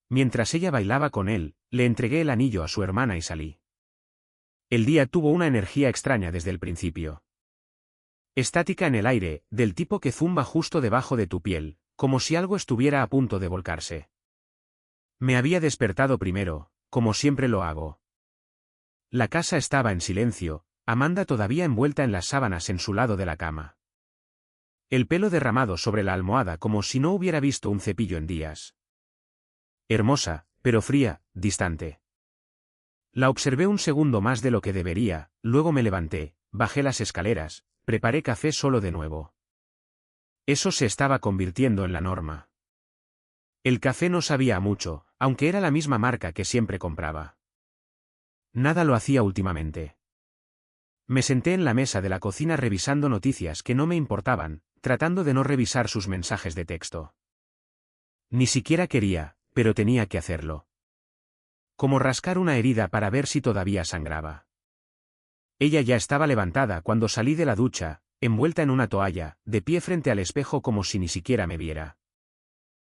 Mientras ella bailaba con él, le entregué el anillo a su hermana y salí. El día tuvo una energía extraña desde el principio. Estática en el aire, del tipo que zumba justo debajo de tu piel, como si algo estuviera a punto de volcarse. Me había despertado primero, como siempre lo hago. La casa estaba en silencio, Amanda todavía envuelta en las sábanas en su lado de la cama. El pelo derramado sobre la almohada como si no hubiera visto un cepillo en días. Hermosa, pero fría, distante. La observé un segundo más de lo que debería, luego me levanté, bajé las escaleras, preparé café solo de nuevo. Eso se estaba convirtiendo en la norma. El café no sabía a mucho, aunque era la misma marca que siempre compraba. Nada lo hacía últimamente. Me senté en la mesa de la cocina revisando noticias que no me importaban, tratando de no revisar sus mensajes de texto. Ni siquiera quería, pero tenía que hacerlo. Como rascar una herida para ver si todavía sangraba. Ella ya estaba levantada cuando salí de la ducha, envuelta en una toalla, de pie frente al espejo como si ni siquiera me viera.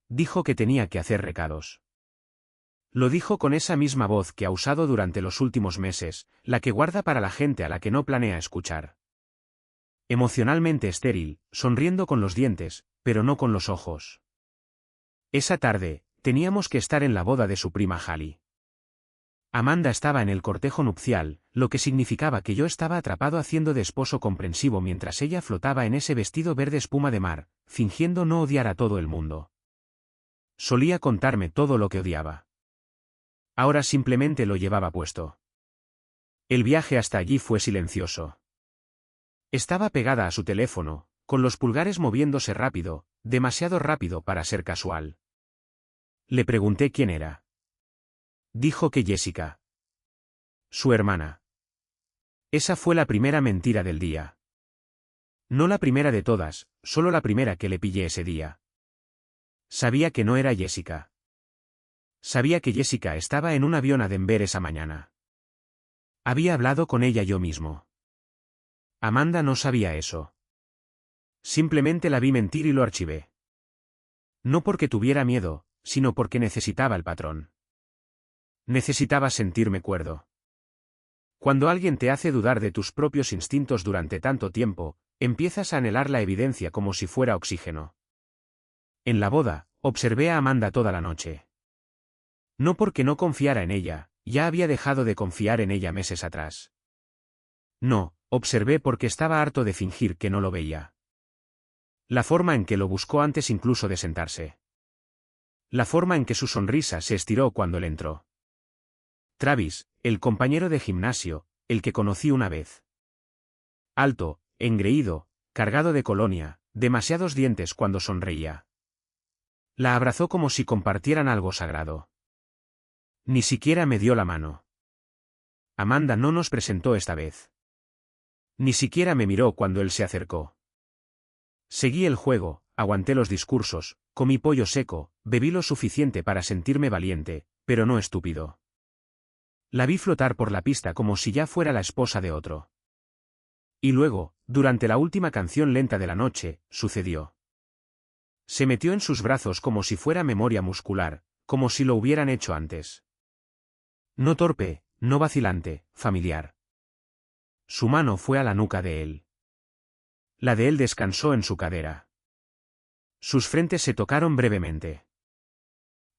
Dijo que tenía que hacer recados. Lo dijo con esa misma voz que ha usado durante los últimos meses, la que guarda para la gente a la que no planea escuchar. Emocionalmente estéril, sonriendo con los dientes, pero no con los ojos. Esa tarde, teníamos que estar en la boda de su prima Hallie. Amanda estaba en el cortejo nupcial, lo que significaba que yo estaba atrapado haciendo de esposo comprensivo mientras ella flotaba en ese vestido verde espuma de mar, fingiendo no odiar a todo el mundo. Solía contarme todo lo que odiaba. Ahora simplemente lo llevaba puesto. El viaje hasta allí fue silencioso. Estaba pegada a su teléfono, con los pulgares moviéndose rápido, demasiado rápido para ser casual. Le pregunté quién era. Dijo que Jessica. Su hermana. Esa fue la primera mentira del día. No la primera de todas, solo la primera que le pillé ese día. Sabía que no era Jessica. Sabía que Jessica estaba en un avión a Denver esa mañana. Había hablado con ella yo mismo. Amanda no sabía eso. Simplemente la vi mentir y lo archivé. No porque tuviera miedo, sino porque necesitaba el patrón. Necesitaba sentirme cuerdo. Cuando alguien te hace dudar de tus propios instintos durante tanto tiempo, empiezas a anhelar la evidencia como si fuera oxígeno. En la boda, observé a Amanda toda la noche. No porque no confiara en ella, ya había dejado de confiar en ella meses atrás. No, observé porque estaba harto de fingir que no lo veía. La forma en que lo buscó antes incluso de sentarse. La forma en que su sonrisa se estiró cuando él entró. Travis, el compañero de gimnasio, el que conocí una vez. Alto, engreído, cargado de colonia, demasiados dientes cuando sonreía. La abrazó como si compartieran algo sagrado. Ni siquiera me dio la mano. Amanda no nos presentó esta vez. Ni siquiera me miró cuando él se acercó. Seguí el juego, aguanté los discursos, comí pollo seco, bebí lo suficiente para sentirme valiente, pero no estúpido. La vi flotar por la pista como si ya fuera la esposa de otro. Y luego, durante la última canción lenta de la noche, sucedió. Se metió en sus brazos como si fuera memoria muscular, como si lo hubieran hecho antes. No torpe, no vacilante, familiar. Su mano fue a la nuca de él. La de él descansó en su cadera. Sus frentes se tocaron brevemente.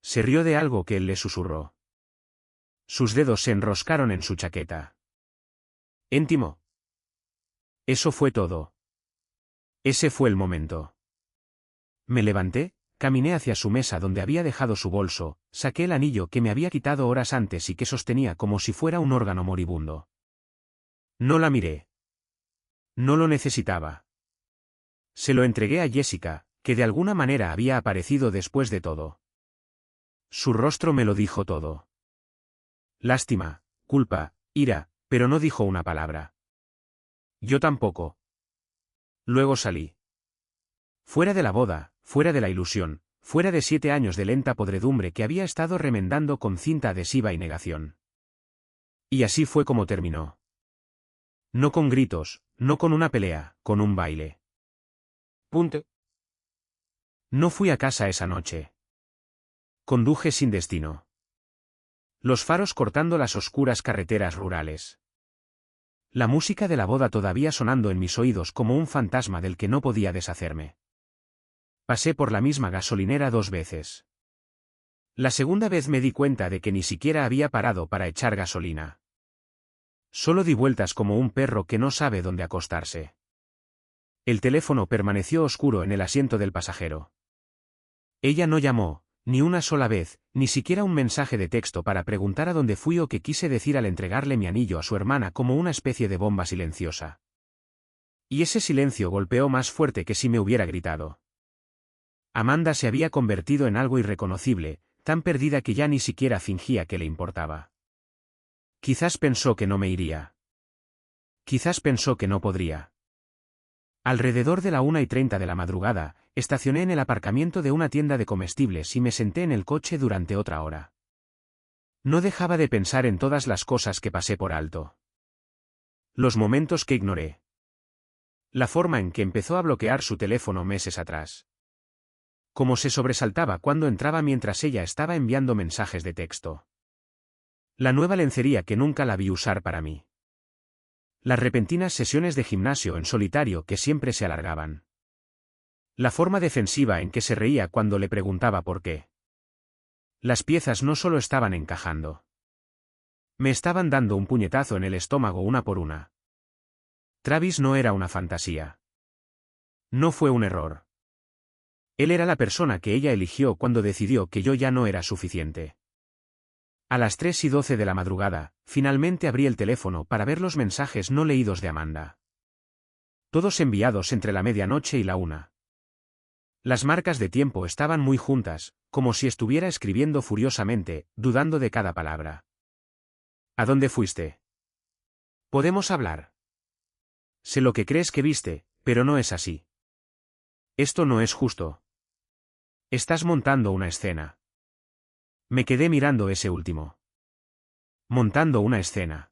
Se rió de algo que él le susurró. Sus dedos se enroscaron en su chaqueta. Íntimo. Eso fue todo. Ese fue el momento. Me levanté, caminé hacia su mesa donde había dejado su bolso, saqué el anillo que me había quitado horas antes y que sostenía como si fuera un órgano moribundo. No la miré. No lo necesitaba. Se lo entregué a Jessica, que de alguna manera había aparecido después de todo. Su rostro me lo dijo todo. Lástima, culpa, ira, pero no dijo una palabra. Yo tampoco. Luego salí. Fuera de la boda, fuera de la ilusión, fuera de 7 años de lenta podredumbre que había estado remendando con cinta adhesiva y negación. Y así fue como terminó. No con gritos, no con una pelea, con un baile. Punto. No fui a casa esa noche. Conduje sin destino. Los faros cortando las oscuras carreteras rurales. La música de la boda todavía sonando en mis oídos como un fantasma del que no podía deshacerme. Pasé por la misma gasolinera 2 veces. La segunda vez me di cuenta de que ni siquiera había parado para echar gasolina. Solo di vueltas como un perro que no sabe dónde acostarse. El teléfono permaneció oscuro en el asiento del pasajero. Ella no llamó, ni una sola vez, ni siquiera un mensaje de texto para preguntar a dónde fui o qué quise decir al entregarle mi anillo a su hermana como una especie de bomba silenciosa. Y ese silencio golpeó más fuerte que si me hubiera gritado. Amanda se había convertido en algo irreconocible, tan perdida que ya ni siquiera fingía que le importaba. Quizás pensó que no me iría. Quizás pensó que no podría. Alrededor de la 1:30 de la madrugada, estacioné en el aparcamiento de una tienda de comestibles y me senté en el coche durante otra hora. No dejaba de pensar en todas las cosas que pasé por alto. Los momentos que ignoré. La forma en que empezó a bloquear su teléfono meses atrás. Cómo se sobresaltaba cuando entraba mientras ella estaba enviando mensajes de texto. La nueva lencería que nunca la vi usar para mí. Las repentinas sesiones de gimnasio en solitario que siempre se alargaban. La forma defensiva en que se reía cuando le preguntaba por qué. Las piezas no solo estaban encajando. Me estaban dando un puñetazo en el estómago una por una. Travis no era una fantasía. No fue un error. Él era la persona que ella eligió cuando decidió que yo ya no era suficiente. A las 3:12 de la madrugada, finalmente abrí el teléfono para ver los mensajes no leídos de Amanda. Todos enviados entre la medianoche y la 1. Las marcas de tiempo estaban muy juntas, como si estuviera escribiendo furiosamente, dudando de cada palabra. ¿A dónde fuiste? ¿Podemos hablar? Sé lo que crees que viste, pero no es así. Esto no es justo. Estás montando una escena. Me quedé mirando ese último. Montando una escena.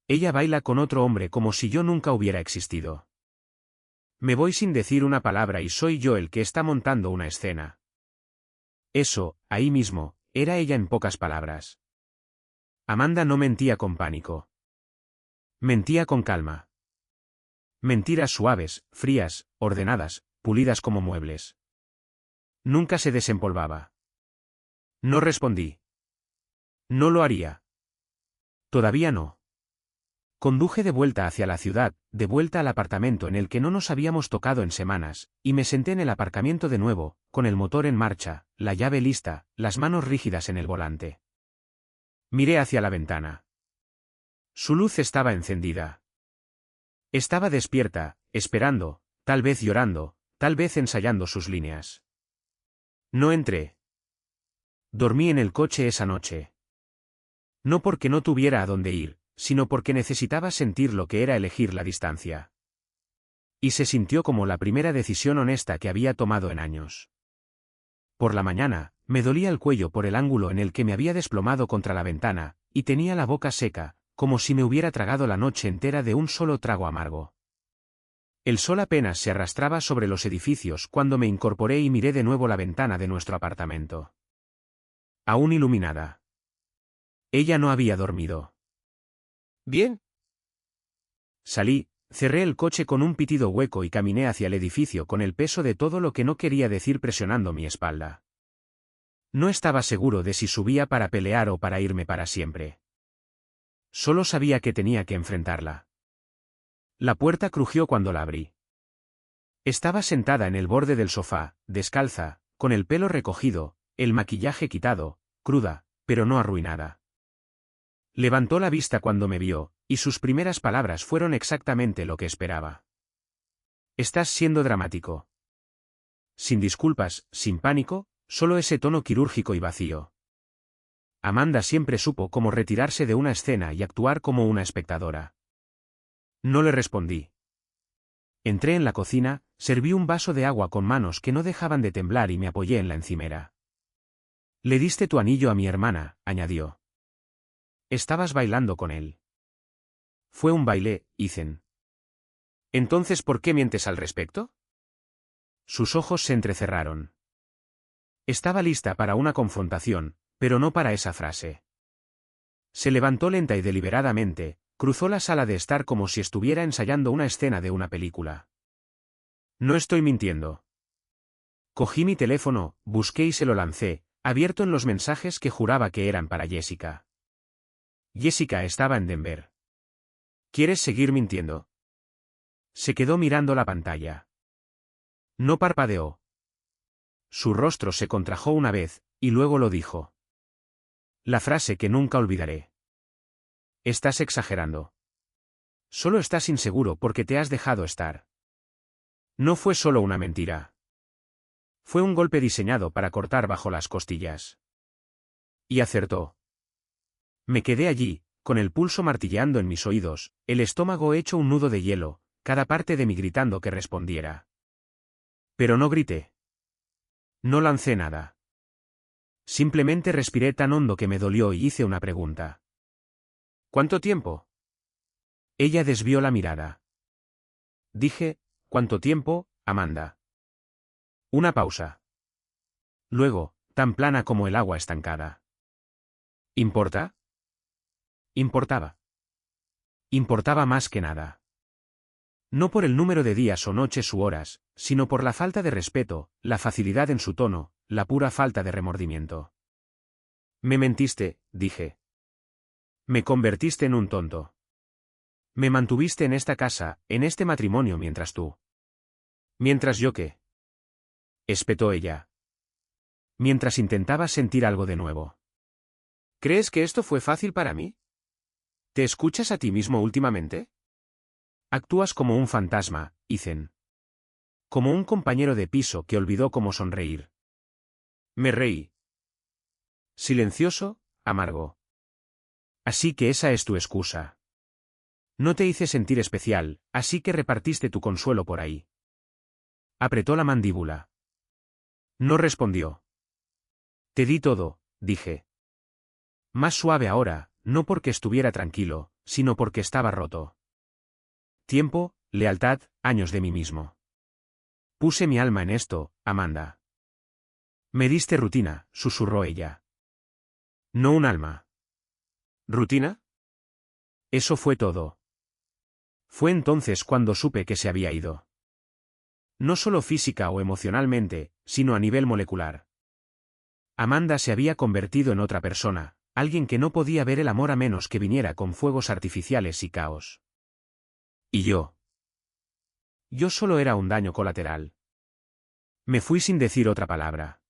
Ella baila con otro hombre como si yo nunca hubiera existido. Me voy sin decir una palabra y soy yo el que está montando una escena. Eso, ahí mismo, era ella en pocas palabras. Amanda no mentía con pánico. Mentía con calma. Mentiras suaves, frías, ordenadas, pulidas como muebles. Nunca se desempolvaba. No respondí. No lo haría. Todavía no. Conduje de vuelta hacia la ciudad, de vuelta al apartamento en el que no nos habíamos tocado en semanas, y me senté en el aparcamiento de nuevo, con el motor en marcha, la llave lista, las manos rígidas en el volante. Miré hacia la ventana. Su luz estaba encendida. Estaba despierta, esperando, tal vez llorando, tal vez ensayando sus líneas. No entré. Dormí en el coche esa noche. No porque no tuviera a dónde ir, sino porque necesitaba sentir lo que era elegir la distancia. Y se sintió como la primera decisión honesta que había tomado en años. Por la mañana, me dolía el cuello por el ángulo en el que me había desplomado contra la ventana, y tenía la boca seca, como si me hubiera tragado la noche entera de un solo trago amargo. El sol apenas se arrastraba sobre los edificios cuando me incorporé y miré de nuevo la ventana de nuestro apartamento. Aún iluminada. Ella no había dormido. Bien. Salí, cerré el coche con un pitido hueco y caminé hacia el edificio con el peso de todo lo que no quería decir presionando mi espalda. No estaba seguro de si subía para pelear o para irme para siempre. Solo sabía que tenía que enfrentarla. La puerta crujió cuando la abrí. Estaba sentada en el borde del sofá, descalza, con el pelo recogido, el maquillaje quitado, cruda, pero no arruinada. Levantó la vista cuando me vio, y sus primeras palabras fueron exactamente lo que esperaba. Estás siendo dramático. Sin disculpas, sin pánico, solo ese tono quirúrgico y vacío. Amanda siempre supo cómo retirarse de una escena y actuar como una espectadora. No le respondí. Entré en la cocina, serví un vaso de agua con manos que no dejaban de temblar y me apoyé en la encimera. Le diste tu anillo a mi hermana, añadió. Estabas bailando con él. Fue un baile, Ethan. ¿Entonces por qué mientes al respecto? Sus ojos se entrecerraron. Estaba lista para una confrontación, pero no para esa frase. Se levantó lenta y deliberadamente, cruzó la sala de estar como si estuviera ensayando una escena de una película. No estoy mintiendo. Cogí mi teléfono, busqué y se lo lancé, abierto en los mensajes que juraba que eran para Jessica. Jessica estaba en Denver. ¿Quieres seguir mintiendo? Se quedó mirando la pantalla. No parpadeó. Su rostro se contrajo una vez, y luego lo dijo. La frase que nunca olvidaré. Estás exagerando. Solo estás inseguro porque te has dejado estar. No fue solo una mentira. Fue un golpe diseñado para cortar bajo las costillas. Y acertó. Me quedé allí, con el pulso martilleando en mis oídos, el estómago hecho un nudo de hielo, cada parte de mí gritando que respondiera. Pero no grité. No lancé nada. Simplemente respiré tan hondo que me dolió y hice una pregunta. ¿Cuánto tiempo? Ella desvió la mirada. Dije, ¿cuánto tiempo, Amanda? Una pausa. Luego, tan plana como el agua estancada. ¿Importa? Importaba. Importaba más que nada. No por el número de días o noches u horas, sino por la falta de respeto, la facilidad en su tono, la pura falta de remordimiento. Me mentiste, dije. Me convertiste en un tonto. Me mantuviste en esta casa, en este matrimonio mientras tú. ¿Mientras yo qué? Espetó ella. Mientras intentaba sentir algo de nuevo. ¿Crees que esto fue fácil para mí? ¿Te escuchas a ti mismo últimamente? Actúas como un fantasma, Ethan. Como un compañero de piso que olvidó cómo sonreír. Me reí. Silencioso, amargo. Así que esa es tu excusa. No te hice sentir especial, así que repartiste tu consuelo por ahí. Apretó la mandíbula. No respondió. Te di todo, dije. Más suave ahora, no porque estuviera tranquilo, sino porque estaba roto. Tiempo, lealtad, años de mí mismo. Puse mi alma en esto, Amanda. Me diste rutina, susurró ella. No un alma. ¿Rutina? Eso fue todo. Fue entonces cuando supe que se había ido. No solo física o emocionalmente, sino a nivel molecular. Amanda se había convertido en otra persona, alguien que no podía ver el amor a menos que viniera con fuegos artificiales y caos. ¿Y yo? Yo solo era un daño colateral. Me fui sin decir otra palabra.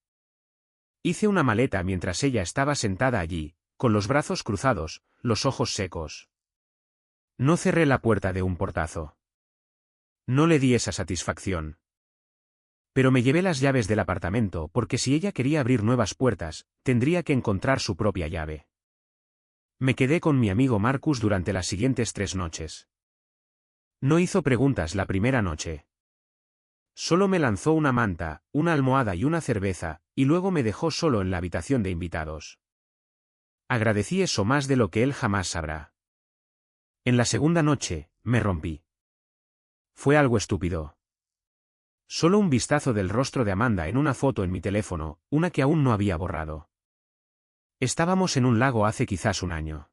Hice una maleta mientras ella estaba sentada allí, con los brazos cruzados, los ojos secos. No cerré la puerta de un portazo. No le di esa satisfacción. Pero me llevé las llaves del apartamento porque si ella quería abrir nuevas puertas, tendría que encontrar su propia llave. Me quedé con mi amigo Marcus durante las siguientes 3 noches. No hizo preguntas la primera noche. Solo me lanzó una manta, una almohada y una cerveza, y luego me dejó solo en la habitación de invitados. Agradecí eso más de lo que él jamás sabrá. En la segunda noche, me rompí. Fue algo estúpido. Solo un vistazo del rostro de Amanda en una foto en mi teléfono, una que aún no había borrado. Estábamos en un lago hace quizás un año.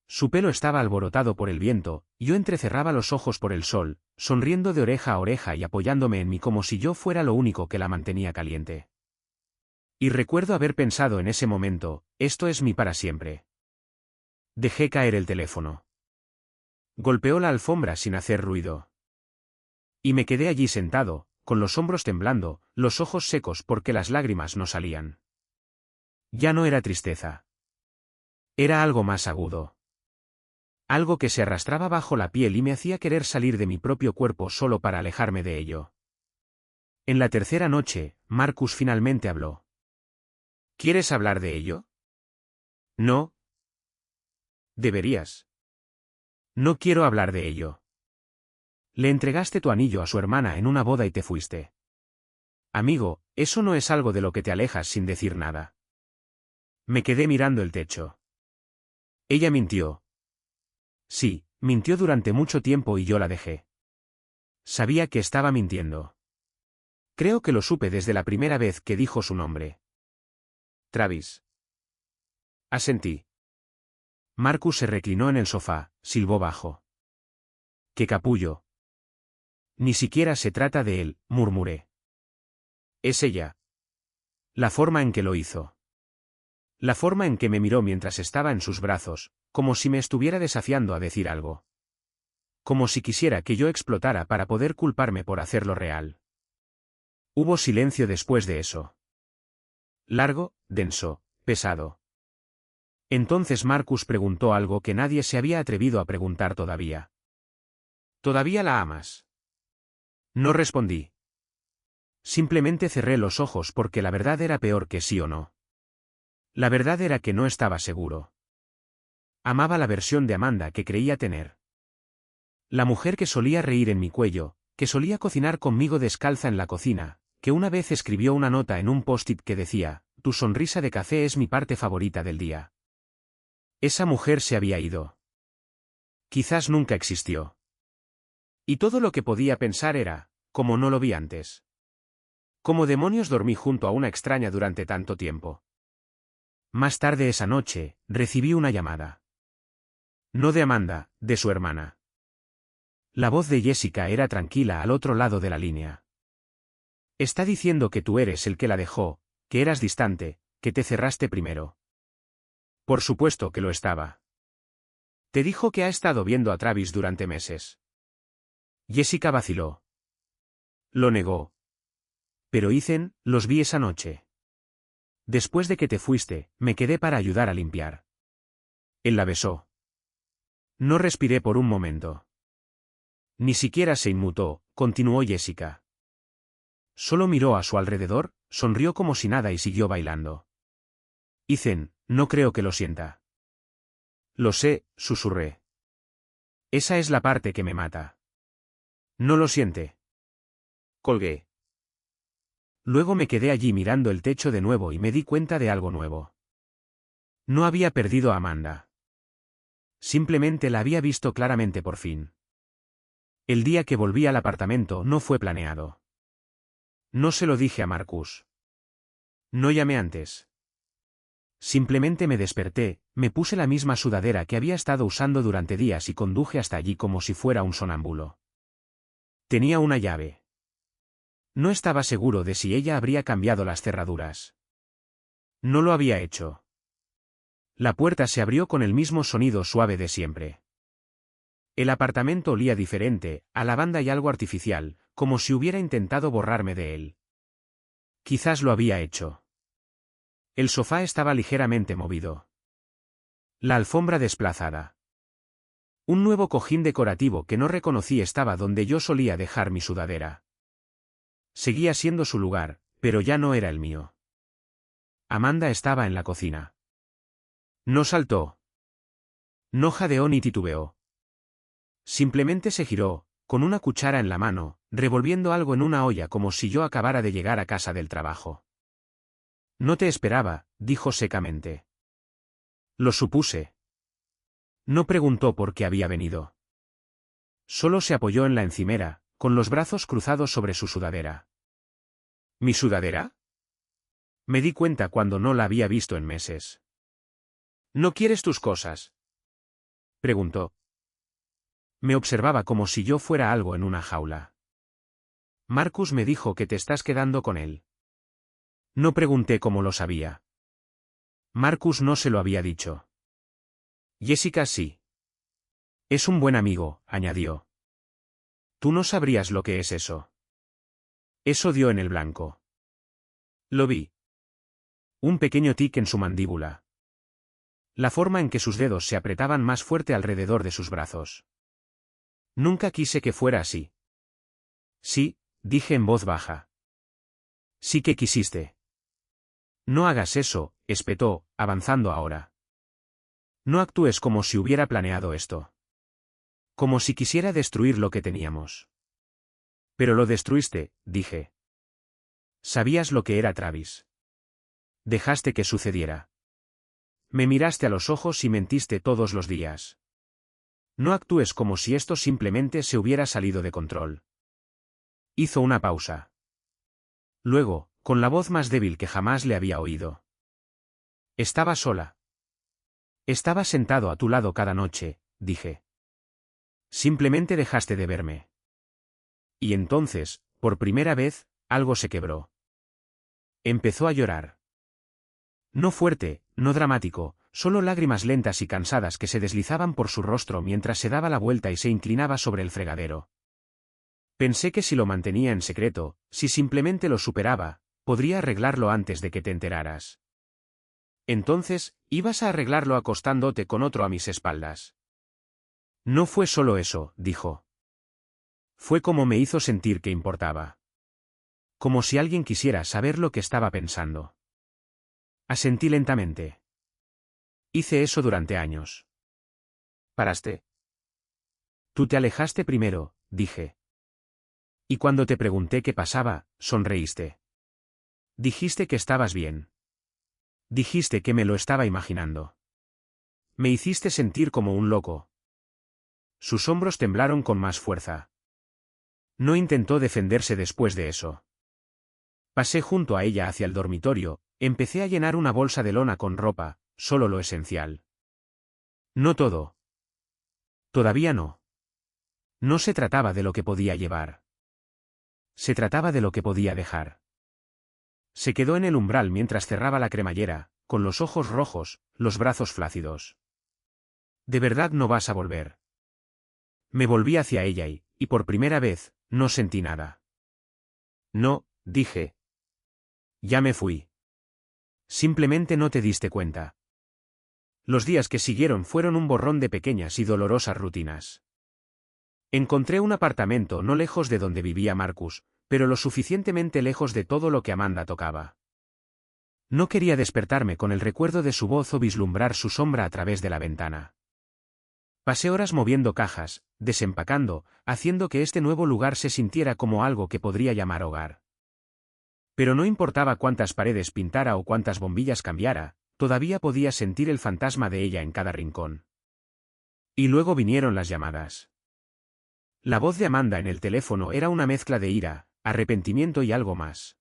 Su pelo estaba alborotado por el viento, yo entrecerraba los ojos por el sol, sonriendo de oreja a oreja y apoyándome en mí como si yo fuera lo único que la mantenía caliente. Y recuerdo haber pensado en ese momento, esto es mi para siempre. Dejé caer el teléfono. Golpeó la alfombra sin hacer ruido. Y me quedé allí sentado, con los hombros temblando, los ojos secos porque las lágrimas no salían. Ya no era tristeza. Era algo más agudo. Algo que se arrastraba bajo la piel y me hacía querer salir de mi propio cuerpo solo para alejarme de ello. En la tercera noche, Marcus finalmente habló. ¿Quieres hablar de ello? No. Deberías. No quiero hablar de ello. Le entregaste tu anillo a su hermana en una boda y te fuiste. Amigo, eso no es algo de lo que te alejas sin decir nada. Me quedé mirando el techo. Ella mintió. Sí, mintió durante mucho tiempo y yo la dejé. Sabía que estaba mintiendo. Creo que lo supe desde la primera vez que dijo su nombre. Travis. Asentí. Marcus se reclinó en el sofá, silbó bajo. ¡Qué capullo! Ni siquiera se trata de él, murmuré. Es ella. La forma en que lo hizo. La forma en que me miró mientras estaba en sus brazos, como si me estuviera desafiando a decir algo. Como si quisiera que yo explotara para poder culparme por hacerlo real. Hubo silencio después de eso. Largo, denso, pesado. Entonces Marcus preguntó algo que nadie se había atrevido a preguntar todavía. ¿Todavía la amas? No respondí. Simplemente cerré los ojos porque la verdad era peor que sí o no. La verdad era que no estaba seguro. Amaba la versión de Amanda que creía tener. La mujer que solía reír en mi cuello, que solía cocinar conmigo descalza en la cocina, que una vez escribió una nota en un post-it que decía, «Tu sonrisa de café es mi parte favorita del día». Esa mujer se había ido. Quizás nunca existió. Y todo lo que podía pensar era, ¿cómo no lo vi antes? ¿Cómo demonios dormí junto a una extraña durante tanto tiempo? Más tarde esa noche, recibí una llamada. No de Amanda, de su hermana. La voz de Jessica era tranquila al otro lado de la línea. Está diciendo que tú eres el que la dejó, que eras distante, que te cerraste primero. Por supuesto que lo estaba. Te dijo que ha estado viendo a Travis durante meses. Jessica vaciló. Lo negó. Pero Ethan, los vi esa noche. Después de que te fuiste, me quedé para ayudar a limpiar. Él la besó. No respiré por un momento. Ni siquiera se inmutó, continuó Jessica. Solo miró a su alrededor, sonrió como si nada y siguió bailando. Ethan, no creo que lo sienta. Lo sé, susurré. Esa es la parte que me mata. No lo siente. Colgué. Luego me quedé allí mirando el techo de nuevo y me di cuenta de algo nuevo. No había perdido a Amanda. Simplemente la había visto claramente por fin. El día que volví al apartamento no fue planeado. No se lo dije a Marcus. No llamé antes. Simplemente me desperté, me puse la misma sudadera que había estado usando durante días y conduje hasta allí como si fuera un sonámbulo. Tenía una llave. No estaba seguro de si ella habría cambiado las cerraduras. No lo había hecho. La puerta se abrió con el mismo sonido suave de siempre. El apartamento olía diferente, a lavanda y algo artificial, como si hubiera intentado borrarme de él. Quizás lo había hecho. El sofá estaba ligeramente movido. La alfombra desplazada. Un nuevo cojín decorativo que no reconocí estaba donde yo solía dejar mi sudadera. Seguía siendo su lugar, pero ya no era el mío. Amanda estaba en la cocina. No saltó. No jadeó ni titubeó. Simplemente se giró, con una cuchara en la mano, revolviendo algo en una olla como si yo acabara de llegar a casa del trabajo. No te esperaba, dijo secamente. Lo supuse. No preguntó por qué había venido. Solo se apoyó en la encimera, con los brazos cruzados sobre su sudadera. ¿Mi sudadera? Me di cuenta cuando no la había visto en meses. ¿No quieres tus cosas?, preguntó. Me observaba como si yo fuera algo en una jaula. Marcus me dijo que te estás quedando con él. No pregunté cómo lo sabía. Marcus no se lo había dicho. Jessica sí. Es un buen amigo, añadió. Tú no sabrías lo que es eso. Eso dio en el blanco. Lo vi. Un pequeño tic en su mandíbula. La forma en que sus dedos se apretaban más fuerte alrededor de sus brazos. Nunca quise que fuera así. Sí, dije en voz baja. Sí que quisiste. No hagas eso, espetó, avanzando ahora. No actúes como si hubiera planeado esto. Como si quisiera destruir lo que teníamos. Pero lo destruiste, dije. Sabías lo que era Travis. Dejaste que sucediera. Me miraste a los ojos y mentiste todos los días. No actúes como si esto simplemente se hubiera salido de control. Hizo una pausa. Luego, con la voz más débil que jamás le había oído. Estaba sola. Estaba sentado a tu lado cada noche, dije. Simplemente dejaste de verme. Y entonces, por primera vez, algo se quebró. Empezó a llorar. No fuerte, no dramático, solo lágrimas lentas y cansadas que se deslizaban por su rostro mientras se daba la vuelta y se inclinaba sobre el fregadero. Pensé que si lo mantenía en secreto, si simplemente lo superaba, podría arreglarlo antes de que te enteraras. Entonces, ibas a arreglarlo acostándote con otro a mis espaldas. No fue solo eso, dijo. Fue como me hizo sentir que importaba. Como si alguien quisiera saber lo que estaba pensando. Asentí lentamente. Hice eso durante años. ¿Paraste? Tú te alejaste primero, dije. Y cuando te pregunté qué pasaba, sonreíste. Dijiste que estabas bien. Dijiste que me lo estaba imaginando. Me hiciste sentir como un loco. Sus hombros temblaron con más fuerza. No intentó defenderse después de eso. Pasé junto a ella hacia el dormitorio, empecé a llenar una bolsa de lona con ropa, solo lo esencial. No todo. Todavía no. No se trataba de lo que podía llevar. Se trataba de lo que podía dejar. Se quedó en el umbral mientras cerraba la cremallera, con los ojos rojos, los brazos flácidos. ¿De verdad no vas a volver? Me volví hacia ella y por primera vez, no sentí nada. No, dije. Ya me fui. Simplemente no te diste cuenta. Los días que siguieron fueron un borrón de pequeñas y dolorosas rutinas. Encontré un apartamento no lejos de donde vivía Marcus, pero lo suficientemente lejos de todo lo que Amanda tocaba. No quería despertarme con el recuerdo de su voz o vislumbrar su sombra a través de la ventana. Pasé horas moviendo cajas, desempacando, haciendo que este nuevo lugar se sintiera como algo que podría llamar hogar. Pero no importaba cuántas paredes pintara o cuántas bombillas cambiara, todavía podía sentir el fantasma de ella en cada rincón. Y luego vinieron las llamadas. La voz de Amanda en el teléfono era una mezcla de ira, arrepentimiento y algo más.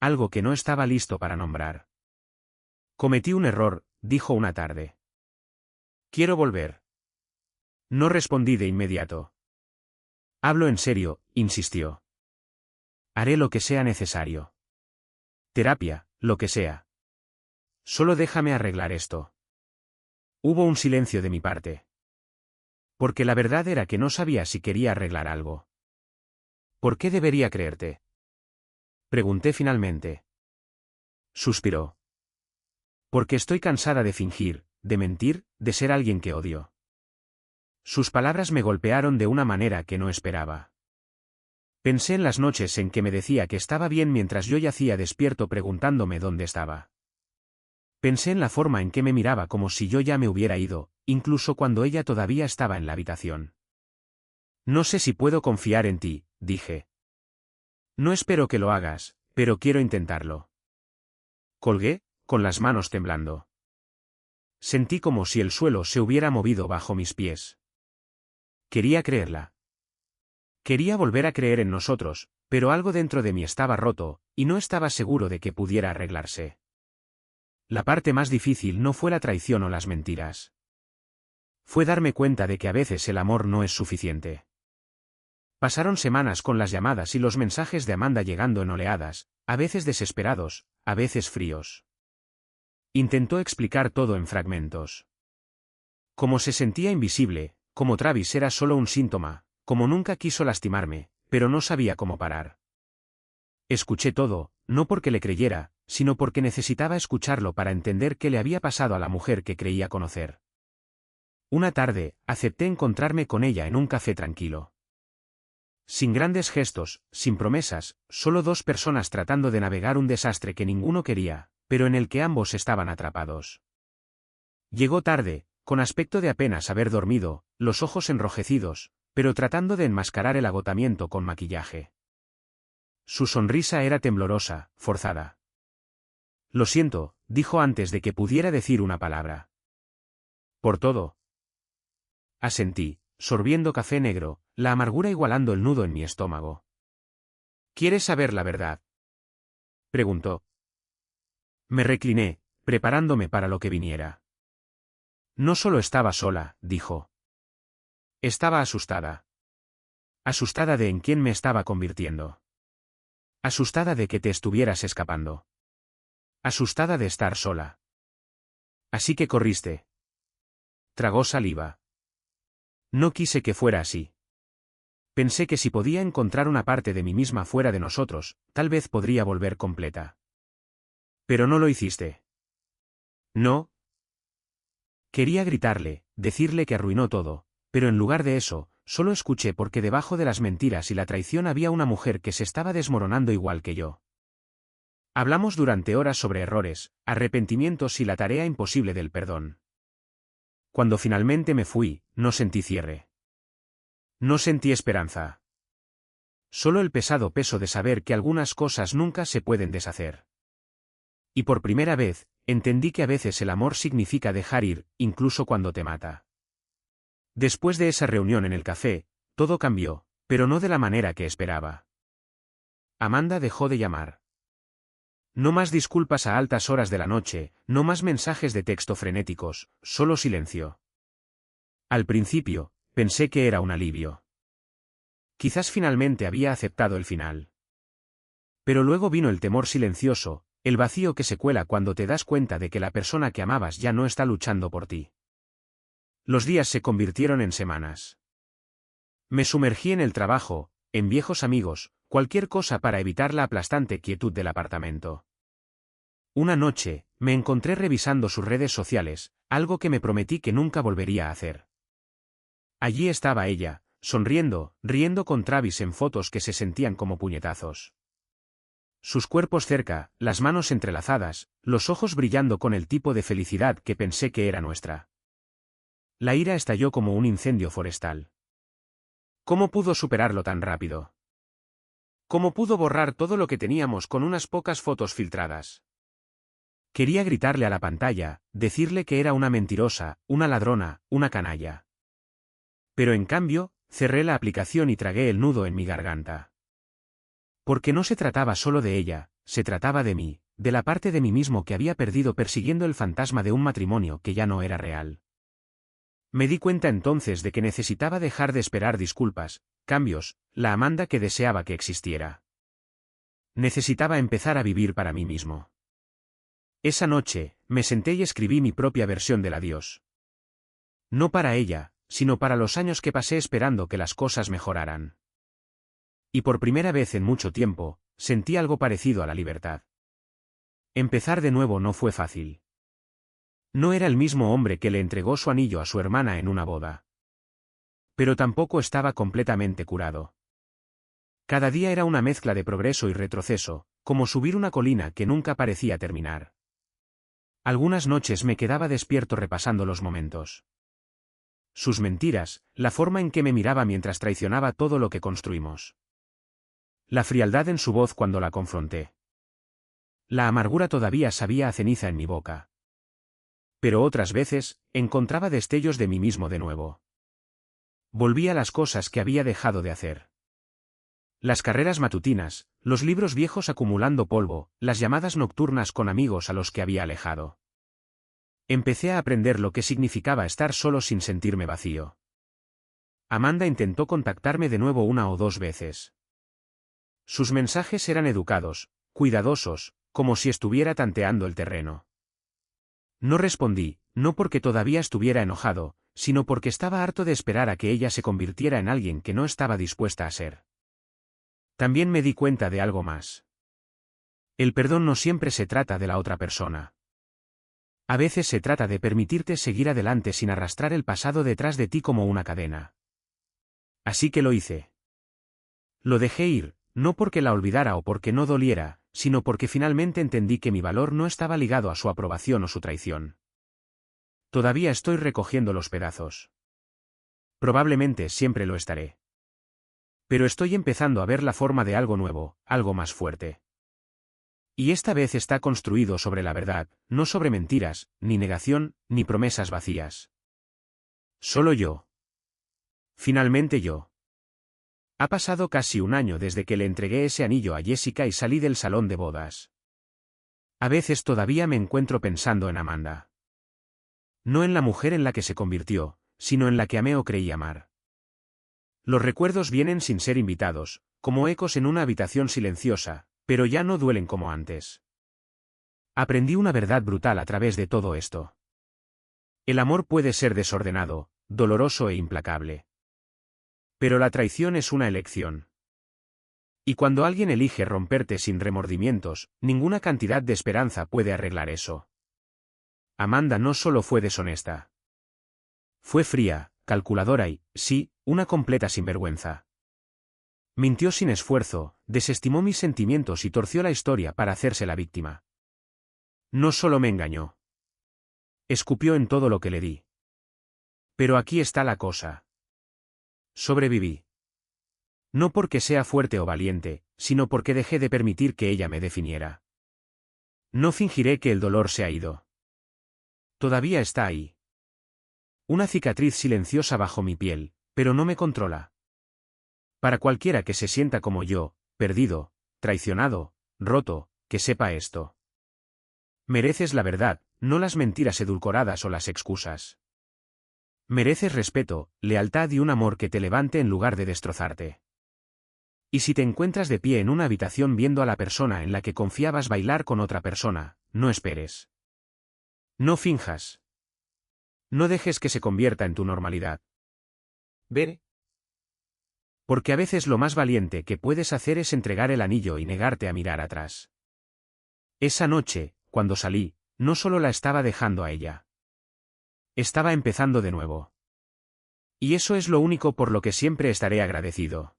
Algo que no estaba listo para nombrar. Cometí un error, dijo una tarde. Quiero volver. No respondí de inmediato. Hablo en serio, insistió. Haré lo que sea necesario. Terapia, lo que sea. Solo déjame arreglar esto. Hubo un silencio de mi parte. Porque la verdad era que no sabía si quería arreglar algo. ¿Por qué debería creerte? Pregunté finalmente. Suspiró. Porque estoy cansada de fingir, de mentir, de ser alguien que odio. Sus palabras me golpearon de una manera que no esperaba. Pensé en las noches en que me decía que estaba bien mientras yo yacía despierto preguntándome dónde estaba. Pensé en la forma en que me miraba como si yo ya me hubiera ido, incluso cuando ella todavía estaba en la habitación. No sé si puedo confiar en ti, dije. No espero que lo hagas, pero quiero intentarlo. Colgué, con las manos temblando. Sentí como si el suelo se hubiera movido bajo mis pies. Quería creerla. Quería volver a creer en nosotros, pero algo dentro de mí estaba roto, y no estaba seguro de que pudiera arreglarse. La parte más difícil no fue la traición o las mentiras. Fue darme cuenta de que a veces el amor no es suficiente. Pasaron semanas con las llamadas y los mensajes de Amanda llegando en oleadas, a veces desesperados, a veces fríos. Intentó explicar todo en fragmentos. Como se sentía invisible, como Travis era solo un síntoma, como nunca quiso lastimarme, pero no sabía cómo parar. Escuché todo, no porque le creyera, sino porque necesitaba escucharlo para entender qué le había pasado a la mujer que creía conocer. Una tarde, acepté encontrarme con ella en un café tranquilo. Sin grandes gestos, sin promesas, solo dos personas tratando de navegar un desastre que ninguno quería, pero en el que ambos estaban atrapados. Llegó tarde, con aspecto de apenas haber dormido, los ojos enrojecidos, pero tratando de enmascarar el agotamiento con maquillaje. Su sonrisa era temblorosa, forzada. Lo siento, dijo antes de que pudiera decir una palabra. Por todo. Asentí, sorbiendo café negro, la amargura igualando el nudo en mi estómago. ¿Quieres saber la verdad? preguntó. Me recliné, preparándome para lo que viniera. No solo estaba sola, dijo. Estaba asustada. Asustada de en quién me estaba convirtiendo. Asustada de que te estuvieras escapando. Asustada de estar sola. Así que corriste. Tragó saliva. No quise que fuera así. Pensé que si podía encontrar una parte de mí misma fuera de nosotros, tal vez podría volver completa. Pero no lo hiciste. No. Quería gritarle, decirle que arruinó todo, pero en lugar de eso, solo escuché porque debajo de las mentiras y la traición había una mujer que se estaba desmoronando igual que yo. Hablamos durante horas sobre errores, arrepentimientos y la tarea imposible del perdón. Cuando finalmente me fui, no sentí cierre. No sentí esperanza. Solo el pesado peso de saber que algunas cosas nunca se pueden deshacer. Y por primera vez, entendí que a veces el amor significa dejar ir, incluso cuando te mata. Después de esa reunión en el café, todo cambió, pero no de la manera que esperaba. Amanda dejó de llamar. No más disculpas a altas horas de la noche, no más mensajes de texto frenéticos, solo silencio. Al principio, pensé que era un alivio. Quizás finalmente había aceptado el final. Pero luego vino el temor silencioso, el vacío que se cuela cuando te das cuenta de que la persona que amabas ya no está luchando por ti. Los días se convirtieron en semanas. Me sumergí en el trabajo, en viejos amigos, cualquier cosa para evitar la aplastante quietud del apartamento. Una noche, me encontré revisando sus redes sociales, algo que me prometí que nunca volvería a hacer. Allí estaba ella, sonriendo, riendo con Travis en fotos que se sentían como puñetazos. Sus cuerpos cerca, las manos entrelazadas, los ojos brillando con el tipo de felicidad que pensé que era nuestra. La ira estalló como un incendio forestal. ¿Cómo pudo superarlo tan rápido? ¿Cómo pudo borrar todo lo que teníamos con unas pocas fotos filtradas? Quería gritarle a la pantalla, decirle que era una mentirosa, una ladrona, una canalla. Pero en cambio, cerré la aplicación y tragué el nudo en mi garganta. Porque no se trataba solo de ella, se trataba de mí, de la parte de mí mismo que había perdido persiguiendo el fantasma de un matrimonio que ya no era real. Me di cuenta entonces de que necesitaba dejar de esperar disculpas, cambios, la Amanda que deseaba que existiera. Necesitaba empezar a vivir para mí mismo. Esa noche, me senté y escribí mi propia versión del adiós. No para ella, sino para los años que pasé esperando que las cosas mejoraran. Y por primera vez en mucho tiempo, sentí algo parecido a la libertad. Empezar de nuevo no fue fácil. No era el mismo hombre que le entregó su anillo a su hermana en una boda. Pero tampoco estaba completamente curado. Cada día era una mezcla de progreso y retroceso, como subir una colina que nunca parecía terminar. Algunas noches me quedaba despierto repasando los momentos. Sus mentiras, la forma en que me miraba mientras traicionaba todo lo que construimos. La frialdad en su voz cuando la confronté. La amargura todavía sabía a ceniza en mi boca. Pero otras veces, encontraba destellos de mí mismo de nuevo. Volví a las cosas que había dejado de hacer. Las carreras matutinas, los libros viejos acumulando polvo, las llamadas nocturnas con amigos a los que había alejado. Empecé a aprender lo que significaba estar solo sin sentirme vacío. Amanda intentó contactarme de nuevo una o dos veces. Sus mensajes eran educados, cuidadosos, como si estuviera tanteando el terreno. No respondí, no porque todavía estuviera enojado, sino porque estaba harto de esperar a que ella se convirtiera en alguien que no estaba dispuesta a ser. También me di cuenta de algo más. El perdón no siempre se trata de la otra persona. A veces se trata de permitirte seguir adelante sin arrastrar el pasado detrás de ti como una cadena. Así que lo hice. Lo dejé ir, no porque la olvidara o porque no doliera, sino porque finalmente entendí que mi valor no estaba ligado a su aprobación o su traición. Todavía estoy recogiendo los pedazos. Probablemente siempre lo estaré. Pero estoy empezando a ver la forma de algo nuevo, algo más fuerte. Y esta vez está construido sobre la verdad, no sobre mentiras, ni negación, ni promesas vacías. Solo yo. Finalmente yo. Ha pasado casi un año desde que le entregué ese anillo a Jessica y salí del salón de bodas. A veces todavía me encuentro pensando en Amanda. No en la mujer en la que se convirtió, sino en la que amé o creí amar. Los recuerdos vienen sin ser invitados, como ecos en una habitación silenciosa, pero ya no duelen como antes. Aprendí una verdad brutal a través de todo esto. El amor puede ser desordenado, doloroso e implacable. Pero la traición es una elección. Y cuando alguien elige romperte sin remordimientos, ninguna cantidad de esperanza puede arreglar eso. Amanda no solo fue deshonesta. Fue fría, calculadora y, sí, una completa sinvergüenza. Mintió sin esfuerzo, desestimó mis sentimientos y torció la historia para hacerse la víctima. No solo me engañó. Escupió en todo lo que le di. Pero aquí está la cosa. Sobreviví. No porque sea fuerte o valiente, sino porque dejé de permitir que ella me definiera. No fingiré que el dolor se ha ido. Todavía está ahí. Una cicatriz silenciosa bajo mi piel, pero no me controla. Para cualquiera que se sienta como yo, perdido, traicionado, roto, que sepa esto. Mereces la verdad, no las mentiras edulcoradas o las excusas. Mereces respeto, lealtad y un amor que te levante en lugar de destrozarte. Y si te encuentras de pie en una habitación viendo a la persona en la que confiabas bailar con otra persona, no esperes. No finjas. No dejes que se convierta en tu normalidad. Ve. Porque a veces lo más valiente que puedes hacer es entregar el anillo y negarte a mirar atrás. Esa noche, cuando salí, no solo la estaba dejando a ella. Estaba empezando de nuevo. Y eso es lo único por lo que siempre estaré agradecido.